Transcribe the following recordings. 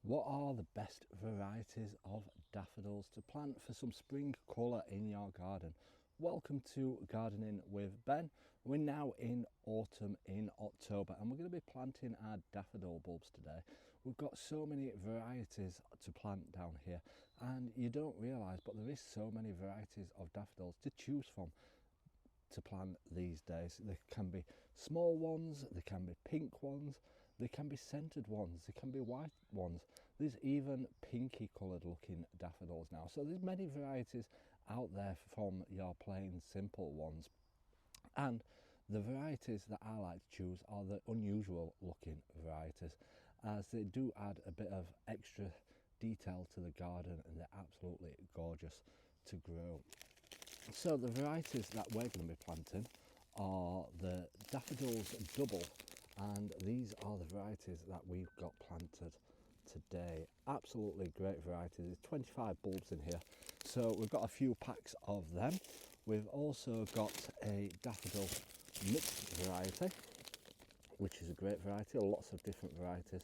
What are the best varieties of daffodils to plant for some spring colour in your garden? Welcome to Gardening with Ben. We're now in autumn in October and we're going to be planting our daffodil bulbs today. We've got so many varieties to plant down here and you don't realise, but there is so many varieties of daffodils to choose from to plant these days. There can be small ones, there can be pink ones, there can be scented ones, there can be white ones. There's even pinky coloured looking daffodils now. So there's many varieties out there from your plain simple ones. And the varieties that I like to choose are the unusual looking varieties, as they do add a bit of extra detail to the garden and they're absolutely gorgeous to grow. So the varieties that we're going to be planting are the daffodils double, and these are the varieties that we've got planted today. Absolutely great varieties. There's 25 bulbs in here, so we've got a few packs of them. We've also got a daffodil mixed variety, which is a great variety. Lots of different varieties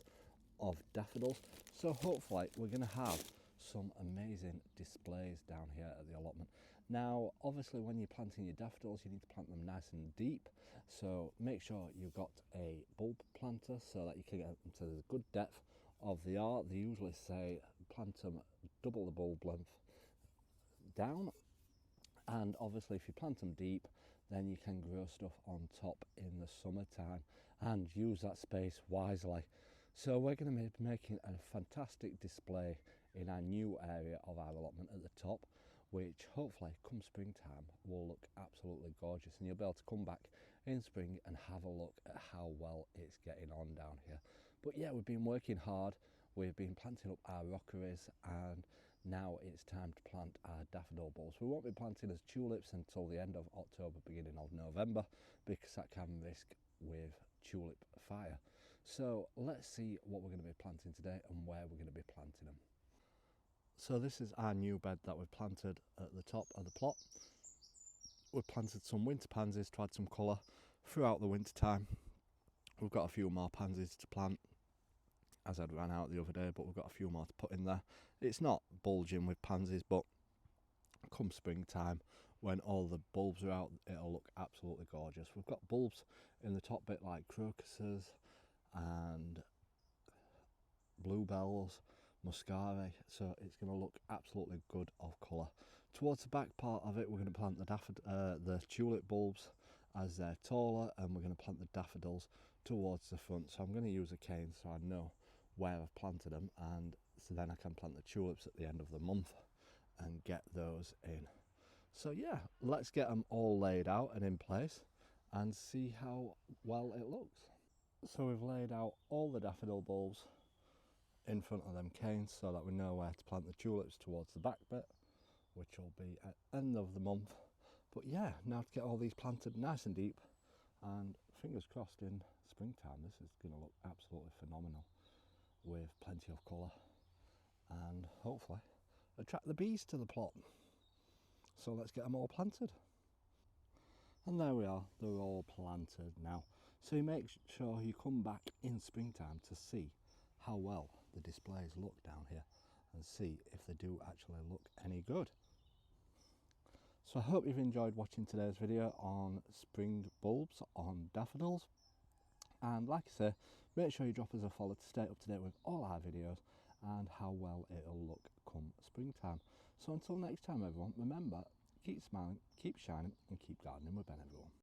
of daffodils, so hopefully we're going to have some amazing displays down here at the allotment. Now obviously when you're planting your daffodils you need to plant them nice and deep, so make sure you've got a bulb planter so that you can get them to the good depth of the art. They usually say plant them double the bulb length down, and obviously if you plant them deep then you can grow stuff on top in the summertime and use that space wisely. So we're going to be making a fantastic display in our new area of our allotment at the top, which hopefully come springtime will look absolutely gorgeous, and you'll be able to come back in spring and have a look at how well it's getting on down here. But yeah, we've been working hard, we've been planting up our rockeries, and now it's time to plant our daffodil bulbs. We won't be planting as tulips until the end of October, beginning of November, because that can risk with tulip fire. So let's see what we're going to be planting today and where we're going to be planting them. So this is our new bed that we've planted at the top of the plot. We've planted some winter pansies to add some colour throughout the winter time. We've got a few more pansies to plant, as I'd ran out the other day, but we've got a few more to put in there. It's not bulging with pansies, but come springtime when all the bulbs are out it'll look absolutely gorgeous. We've got bulbs in the top bit like crocuses and bluebells, muscari, so it's going to look absolutely good of colour. Towards the back part of it we're going to plant the tulip bulbs as they're taller, and we're going to plant the daffodils towards the front. So I'm going to use a cane so I know where I've planted them, and so then I can plant the tulips at the end of the month and get those in. So yeah, let's get them all laid out and in place and see how well it looks. So we've laid out all the daffodil bulbs in front of them canes so that we know where to plant the tulips towards the back bit, which will be at the end of the month. But yeah, now to get all these planted nice and deep, and fingers crossed in springtime this is going to look absolutely phenomenal with plenty of colour and hopefully attract the bees to the plot. So let's get them all planted. And there we are, they're all planted now. So you make sure you come back in springtime to see how well the displays look down here and see if they do actually look any good. So I hope you've enjoyed watching today's video on spring bulbs on daffodils, and like I say, make sure you drop us a follow to stay up to date with all our videos and how well it'll look come springtime. So until next time everyone, remember, keep smiling, keep shining and keep gardening with Ben everyone.